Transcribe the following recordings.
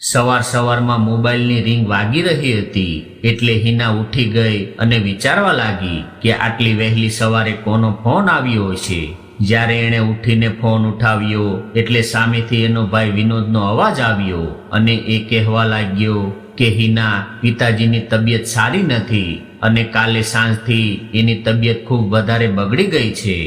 સવાર સવારમાં મોબાઈલની રિંગ વાગી રહી હતી એટલે હિના ઉઠી ગઈ અને વિચારવા લાગી કે આટલી વહેલી સવારે કોનો ફોન આવ્યો હશે। જ્યારે એણે ઉઠીને ફોન ઉઠાવ્યો એટલે સામેથી એનો ભાઈ વિનોદનો અવાજ આવ્યો અને એ કહેવા લાગ્યો કે હિના, પિતાજીની તબિયત સારી નથી અને કાલે સાંજથી એની તબિયત ખૂબ વધારે બગડી ગઈ છે।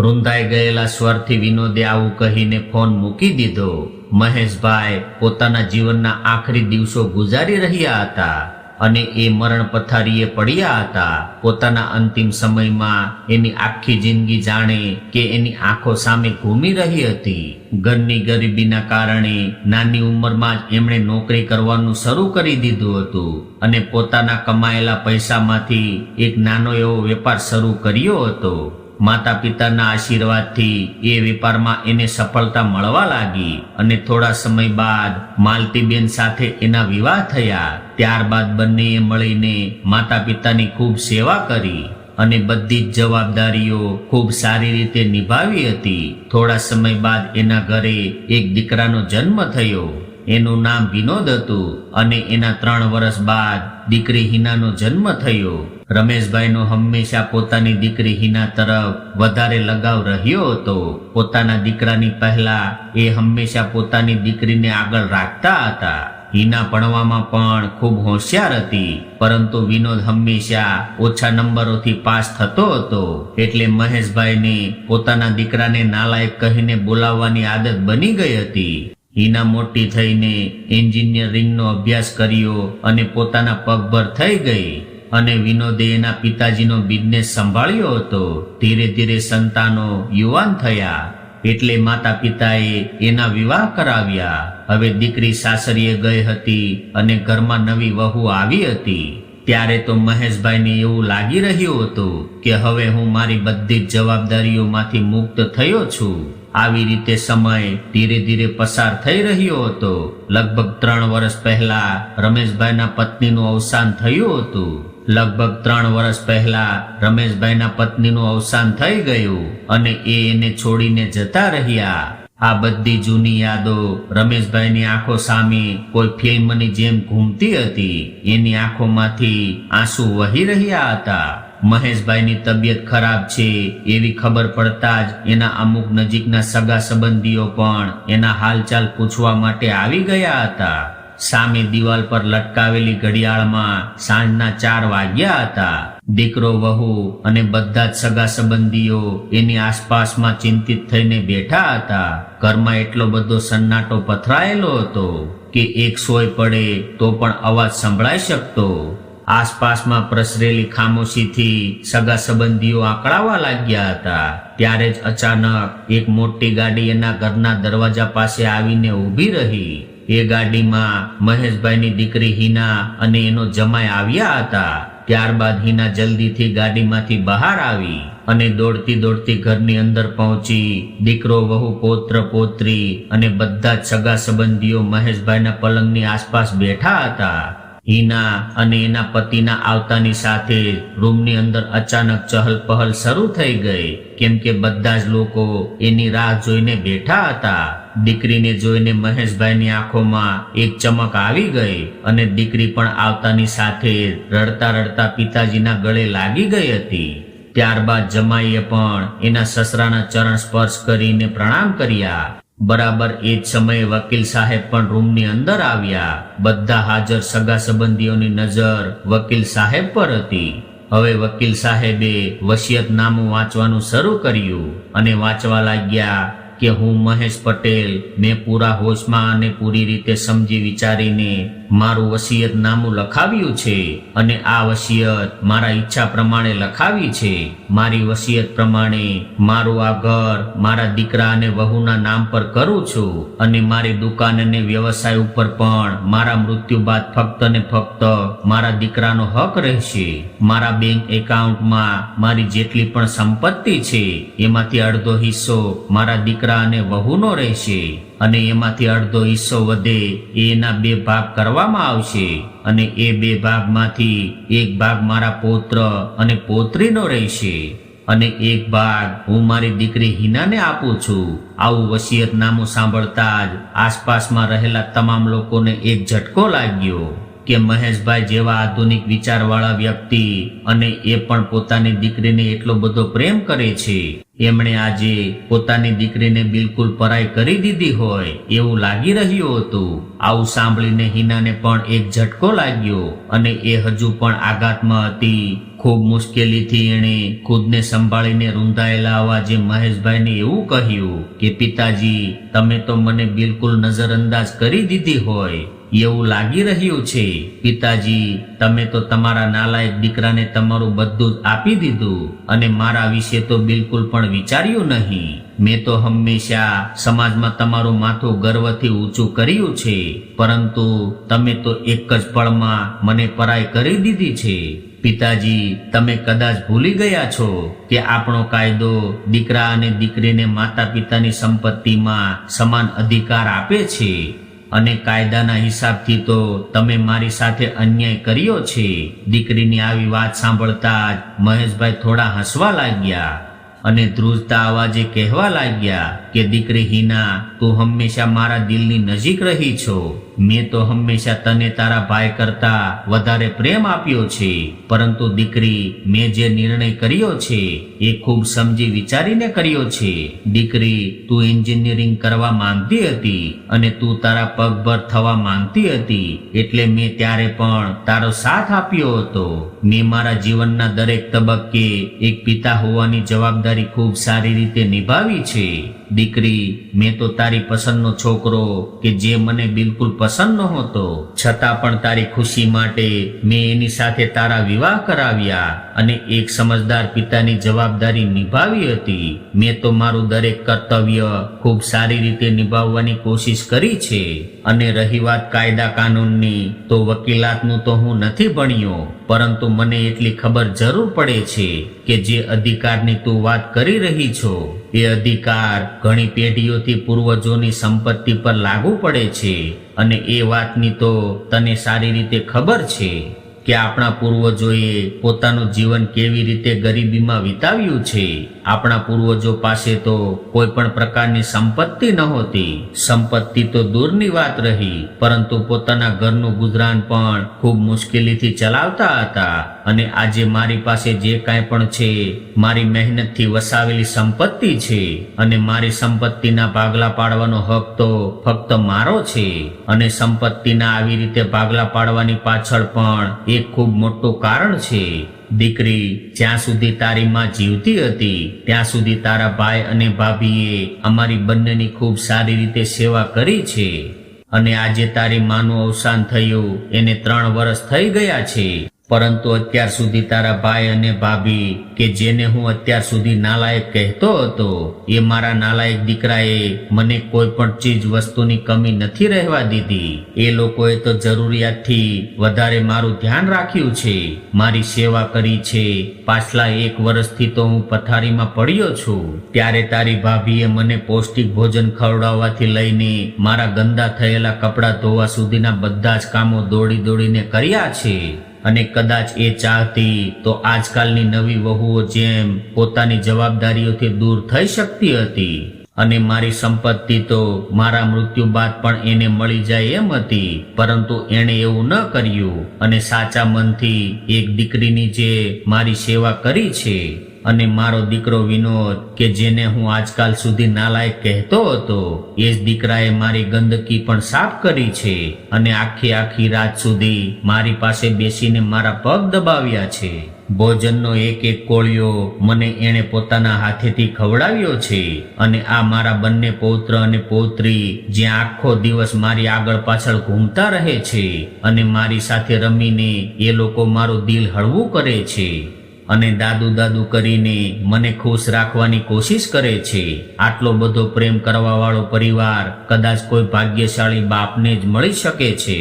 રૂંધાઈ ગયેલા સ્વરથી વિનોદે આવું કહીને ફોન મૂકી દીધો। મહેશભાઈ પોતાના જીવનના આખરી દિવસો ગુજારી રહ્યા હતા અને એ મરણ પથારીએ પડ્યા હતા। પોતાના અંતિમ સમયમાં એની આખી જિંદગી જાણે કે એની આંખો સામે ઘૂમી રહી હતી। ઘરની ગરીબીના કારણે નાની ઉંમરમાં જ એમણે નોકરી કરવાનું શરૂ કરી દીધું હતું અને પોતાના કમાયેલા પૈસામાંથી એક નાનો એવો વેપાર શરૂ કર્યો હતો। માતા પિતાના આશીર્વાદથી એ વેપારમાં એને સફળતા મળવા લાગી અને થોડા સમય બાદ માલતીબેન સાથે એના વિવાહ થયા। ત્યારબાદ બંનેએ મળીને માતા પિતાની ખૂબ સેવા કરી અને બધી જ જવાબદારીઓ ખૂબ સારી રીતે નિભાવી હતી। થોડા સમય બાદ એના ઘરે એક દીકરાનો જન્મ થયો। એનું નામ વિનોદ હતું અને એના 3 વર્ષ બાદ દીકરી હિનાનો જન્મ થયો। રમેશભાઈનો હંમેશા પોતાની દીકરી હિના તરફ વધારે લગાવ રહ્યો હતો। પોતાના દીકરાની પહેલા એ હંમેશા પોતાની દીકરીને આગળ રાખતા હતા। હિના ભણવામાં પણ ખૂબ હોશિયાર હતી, પરંતુ વિનોદ હંમેશા ઓછા નંબરોથી પાસ થતો હતો એટલે મહેશભાઈને પોતાના દીકરાને નાલાયક કહીને બોલાવવાની આદત બની ગઈ હતી। હિના મોટી થઈને એન્જિનિયરિંગનો અભ્યાસ કર્યો અને પોતાના પગભર થઈ ગઈ અને વિનોદે એના પિતાજીનો બિઝનેસ સંભાળ્યો હતો। ધીરે ધીરે સંતાનો યુવાન થયા એટલે માતા પિતાએ એના વિવાહ કરાવ્યા। હવે દીકરી સાસરીએ ગઈ હતી અને ઘરમાં નવી વહુ આવી હતી। ત્યારે તો મહેશભાઈને એવું લાગી રહ્યું હતું કે હવે હું મારી બધી જ જવાબદારીઓમાંથી મુક્ત થયો છું। આવી રીતે સમય ધીરે ધીરે પસાર થઈ રહ્યો હતો। લગભગ 3 વર્ષ પહેલા રમેશભાઈના પત્નીનું અવસાન થયું હતું। રમેશભાઈના પત્નીનું અવસાન થઈ ગયું અને એને છોડીને જતા રહ્યા। આ બધી જૂની યાદો રમેશભાઈની આંખો સામે કોઈ ફિલ્મની જેમ ઘૂમતી હતી। એની આંખોમાંથી આંસુ વહી રહ્યા હતા। મહેશભાઈની તબિયત ખરાબ છે એવી ખબર પડતા જ એના અમુક નજીકના સગા સંબંધીઓ પણ એના હાલચાલ પૂછવા માટે આવી ગયા હતા। સામે દિવાલ પર લટકાવેલી ઘડિયાળમાં સાંજના 4 વાગ્યા હતા। દીકરો, વહુ અને બધા જ સગા સંબંધીઓ એની આસપાસમાં ચિંતિત થઈને બેઠા હતા। ઘરમાં એટલો બધો સન્નાટો પથરાયેલો હતો કે એક સોય પડે તો પણ અવાજ સંભળાઈ શકતો। આસપાસમાં પ્રસરેલી ખામોશીથી સગા સંબંધીઓ આંકળાવા લાગ્યા હતા। ત્યારે જ અચાનક એક મોટી ગાડી એના ઘરના દરવાજા પાસે આવીને ઊભી રહી। એ ગાડીમાં મહેશભાઈની દીકરી હિના અને એનો જમાઈ આવ્યા હતા। ત્યારબાદ હિના જલ્દીથી ગાડીમાંથી બહાર આવી અને દોડતી દોડતી ઘરની અંદર પહોંચી દીકરો, વહુ, પૌત્ર, પૌત્રી અને બધા જ સગા સંબંધીઓ મહેશભાઈના પલંગની આસપાસ બેઠા હતા। હિના અને એના પતિના આવતાની સાથે રૂમની અંદર અચાનક ચહલપહલ શરૂ થઈ ગઈ, કેમ કે બધા જ લોકો એની રાહ જોઈને બેઠા હતા। દીકરીને જોઈને મહેશભાઈની આંખોમાં એક ચમક આવી ગઈ અને દીકરી પણ આવતાની સાથે રડતા રડતા પિતાજીના ગળે લાગી ગઈ હતી। ત્યારબાદ જમાઈએ પણ એના સસરાના ચરણ સ્પર્શ કરીને પ્રણામ કર્યા। બરાબર એ જ સમયે વકીલ સાહેબ પણ રૂમની અંદર આવ્યા। બધા હાજર સગા સંબંધીઓની નજર વકીલ સાહેબ પર હતી। હવે વકીલ સાહેબે વસિયતનામું વાંચવાનું શરૂ કર્યું અને વાંચવા લાગ્યા કે હું મહેશ પટેલ મેં પૂરા હોશમાં અને પૂરી રીતે સમજી વિચારીને મારું વસિયતનામું લખાવ્યું છે અને આ વસિયત મારા ઈચ્છા પ્રમાણે લખાવી છે। મારી વસિયત પ્રમાણે મારું આ ઘર મારા દીકરા અને વહુના નામ પર કરું છું અને મારી દુકાન અને વ્યવસાય ઉપર પણ મારા મૃત્યુ બાદ ફક્ત ને ફક્ત મારા દીકરાનો હક રહેશે। મારા બેંક એકાઉન્ટમાં મારી જેટલી પણ સંપત્તિ છે એમાંથી અડધો હિસ્સો મારા દીકરા અને વહુનો રહેશે અને એમાંથી અડધો હિસ્સો વધે એના 2 ભાગ કરવામાં આવશે અને એ 2 ભાગમાંથી એક ભાગ મારા પૌત્ર અને પૌત્રીનો રહેશે। અને એક ભાગ હું મારી દીકરી હિનાને આપું છું. આવું વસિયતનામું સાંભળતા જ આસપાસમાં રહેલા તમામ લોકોને એક ઝટકો લાગ્યો કે મહેશભાઈ જેવા આધુનિક વિચારવાળા વ્યક્તિ અને એ પણ પોતાની દીકરીને એટલો બધો પ્રેમ કરે છે, એમણે આજે પોતાની દીકરીને બિલકુલ પરાઈ કરી દીધી હોય એવું લાગી રહ્યું હતું. આવું સાંભળીને હિનાને પણ એક ઝટકો લાગ્યો અને એ હજુ પણ આઘાતમાં હતી. ખૂબ મુશ્કેલીથી એણે ખુદને સંભાળીને રૂંધાયેલા અવાજે મહેશભાઈને એવું કહ્યું કે પિતાજી, તમે તો મને બિલકુલ નજરઅંદાજ કરી દીધી હોય એવું લાગી રહ્યું છે. પિતાજી, તમે તો તમારા નાલાયક દીકરાને તમારું બધું જ આપી દીધું અને મારા વિશે તો બિલકુલ પણ વિચાર્યું નહીં. મેં તો હંમેશા સમાજમાં તમારું માથું ગર્વથી ઊંચું કર્યું છે, પરંતુ તમે તો એક જ પળમાં મને પરાઈ કરી દીધી છે. પિતાજી, તમે કદાચ ભૂલી ગયા છો કે આપણો કાયદો દીકરા અને દીકરીને માતા પિતાની સંપત્તિમાં સમાન અધિકાર આપે છે અને કાયદાના હિસાબથી તો તમે મારી સાથે અન્યાય કર્યો છે. દીકરીની આવી વાત સાંભળતા જ મહેશભાઈ થોડા હસવા લાગ્યા અને ધ્રુજતા અવાજે કહેવા લાગ્યા કે દીકરી હિના, તું હંમેશા મારા દિલની નજીક રહી છો. મેં તો હંમેશા તને તારા ભાઈ કરતા વધારે પ્રેમ આપ્યો છે, પરંતુ દીકરી, મેં જે નિર્ણય કર્યો છે એ ખૂબ સમજી વિચારીને કર્યો છે. દીકરી, તું એન્જિનિયરિંગ કરવા માંગતી હતી અને તું તારા પગભર થવા માંગતી હતી, એટલે મેં ત્યારે પણ તારો સાથ આપ્યો હતો. મેં મારા જીવનના દરેક તબક્કે એક પિતા હોવાની જવાબદારી ખૂબ સારી રીતે નિભાવી છે. દીકરી, મેં તો તારી પસંદનો છોકરો કે જે મને બિલકુલ પસંદ નહોતો, છતાં પણ તારી ખુશી માટે મેં એની સાથે તારા વિવાહ કરાવ્યા અને એક સમજદાર પિતાની જવાબદારી નિભાવી હતી. મેં તો મારું દરેક કર્તવ્ય ખૂબ સારી રીતે નિભાવવાની કોશિશ કરી છે. અને રહી વાત કાયદા કાનૂનની, તો વકીલાતનું તો હું નથી ભણ્યો, પરંતુ મને એટલી ખબર જરૂર પડે છે કે જે અધિકારની તું વાત કરી રહી છો એ અધિકાર ઘણી પેઢીઓથી પૂર્વજોની સંપત્તિ પર લાગુ પડે છે. અને એ વાતની તો તને સારી રીતે ખબર છે કે આપણા પૂર્વજોએ પોતાનું જીવન કેવી રીતે ગરીબીમાં વિતાવ્યું છે. આપણા પૂર્વજો પાસે તો કોઈ પણ પ્રકારની સંપત્તિ નહોતી. સંપત્તિ તો દૂરની વાત રહી, પરંતુ પોતાના ઘરનું ગુજરાન પણ ખૂબ મુશ્કેલીથી ચલાવતા હતા. અને આજે મારી પાસે જે કાંઈ પણ છે, મારી મહેનતથી વસાવેલી સંપત્તિ છે અને મારી સંપત્તિના ભાગલા પાડવાનો હક તો ફક્ત મારો છે. અને સંપત્તિના આવી રીતે ભાગલા પાડવાની પાછળ પણ એક ખૂબ મોટું કારણ છે. દીકરી, જ્યાં સુધી તારી માં જીવતી હતી ત્યાં સુધી તારા ભાઈ અને ભાભીએ અમારી બંનેની ખૂબ સારી રીતે સેવા કરી છે. અને આજે તારી માનું અવસાન થયું એને 3 વર્ષ થઈ ગયા છે, પરંતુ અત્યાર સુધી તારા ભાઈ અને ભાભી કે જેને હું અત્યાર સુધી નાલાયક કહેતો હતો, એ મારા નાલાયક દીકરાએ મને કોઈ પણ ચીજ વસ્તુની કમી નથી રહેવા દીધી. એ લોકોએ તો જરૂરિયાતથી વધારે મારું ધ્યાન રાખ્યું છે, મારી સેવા કરી છે. પાછલા 1 વર્ષથી તો હું પથારીમાં પડ્યો છું, ત્યારે તારી ભાભીએ મને પૌષ્ટિક ભોજન ખવડાવવાથી લઈને મારા ગંદા થયેલા કપડાં ધોવા સુધીના બધા જ કામો દોડી દોડીને કર્યા છે. અને કદાચ એ ચાહતી તો આજકાલની નવી વહુઓ જેમ પોતાની જવાબદારીઓથી દૂર થઈ શકતી હતી અને મારી સંપત્તિ તો મારા મૃત્યુ બાદ પણ એને મળી જાય એમ હતી, પરંતુ એણે એવું ન કર્યું અને સાચા મનથી એક દીકરીની જે મારી સેવા કરી છે. અને મારો દીકરો વિનોદ કે જેને હું આજકાલ સુધી નાલાયક કહેતો હતો, એ જ દીકરાએ મારી ગંદકી પણ સાફ કરી છે અને આખી રાત સુધી મારી પાસે બેસીને મારા પગ દબાવ્યા છે. ભોજનનો એક એક કોળિયો મને એણે પોતાના હાથેથી ખવડાવ્યો છે. અને આ મારા બંને પૌત્ર અને પૌત્રી જ્યાં આખો દિવસ મારી આગળ પાછળ ઘૂમતા રહે છે અને મારી સાથે રમીને એ લોકો મારું દિલ હળવું કરે છે અને દાદુ કરીને મને ખુશ રાખવાની કોશિશ કરે છે. આટલો બધો પ્રેમ કરવા વાળો પરિવાર કદાચ કોઈ ભાગ્યશાળી બાપને જ મળી શકે છે.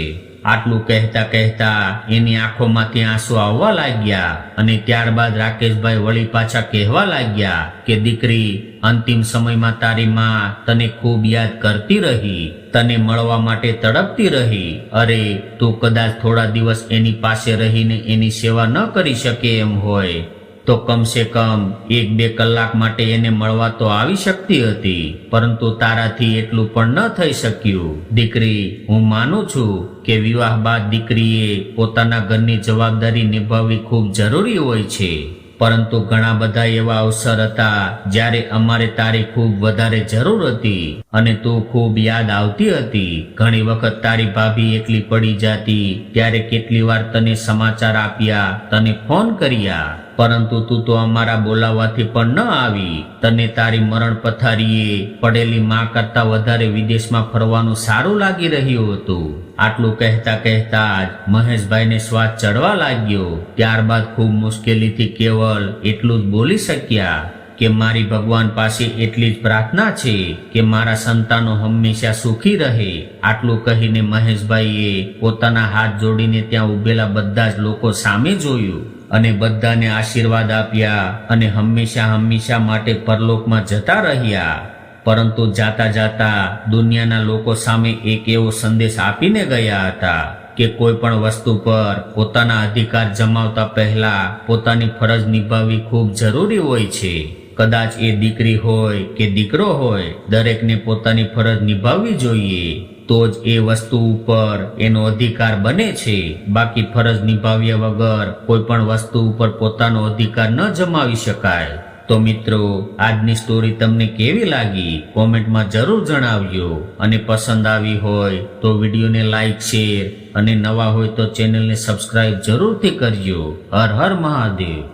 આટલું કહેતા કહેતા એની આંખોમાંથી આંસુ આવવા લાગ્યા અને ત્યારબાદ રાકેશભાઈ વળી પાછા કહેવા લાગ્યા કે દીકરી, અંતિમ સમયમાં તારી માં તને ખૂબ યાદ કરતી રહી, તને મળવા માટે તડપતી રહી. અરે, તું કદાચ થોડા દિવસ એની પાસે રહીને એની સેવા ન કરી શકે એમ હોય, તો કમસે કમ 1-2 કલાક માટે એને મળવા તો આવી શકતી હતી, પરંતુ તારાથી એટલું પણ ન થઈ શક્યું. દીકરી, હું માનું છું કે વિવાહ બાદ દીકરીએ પોતાના ઘરની જવાબદારી નિભાવવી ખૂબ જરૂરી હોય છે, પરંતુ ઘણા બધા એવા અવસર હતા જ્યારે અમારે તારી ખૂબ વધારે જરૂર હતી અને તું ખૂબ યાદ આવતી હતી. ઘણી વખત તારી ભાભી એકલી પડી જાતી ત્યારે કેટલી વાર તને સમાચાર આપ્યા, તને ફોન કર્યા, પરંતુ તું તો અમારા બોલાવવાથી પણ ન આવી. તને તારી મરણ પથારીએ પડેલી માં કરતા વધારે વિદેશમાં ફરવાનું સારું લાગી રહ્યું હતું. આટલું કહેતા કહેતા જ મહેશભાઈને શ્વાસ ચડવા લાગ્યો. ત્યારબાદ ખૂબ મુશ્કેલીથી કેવલ એટલું જ બોલી શક્યા કે મારી ભગવાન પાસે એટલી જ પ્રાર્થના છે કે મારા સંતાનો હંમેશા સુખી રહે. આટલું કહીને મહેશભાઈએ પોતાના હાથ જોડીને ત્યાં ઉભેલા બધા જ લોકો સામે જોયું અને બધાને આશીર્વાદ આપ્યા અને હંમેશા માટે પરલોકમાં જતા રહ્યા. પરંતુ જાતા જાતા દુનિયાના લોકો સામે એક એવો સંદેશ આપીને ગયા હતા કે કોઈ પણ વસ્તુ પર પોતાના અધિકાર જમાવતા પહેલા પોતાની ફરજ નિભાવવી ખૂબ જરૂરી હોય છે. કદાચ એ દીકરી હોય કે દીકરો હોય, દરેકને પોતાની ફરજ નિભાવવી જોઈએ, તો જ એ વસ્તુ ઉપર એનો અધિકાર બને છે. બાકી ફરજ નિભાવ્યા વગર કોઈ પણ વસ્તુ ઉપર પોતાનો અધિકાર ન જમાવી શકાય. તો મિત્રો, આજની સ્ટોરી તમને કેવી લાગી કોમેન્ટમાં જરૂર જણાવજો, અને પસંદ આવી હોય તો વિડીયોને લાઈક, શેર અને નવા હોય તો ચેનલને સબસ્ક્રાઇબ જરૂરથી કરજો. હર હર મહાદેવ.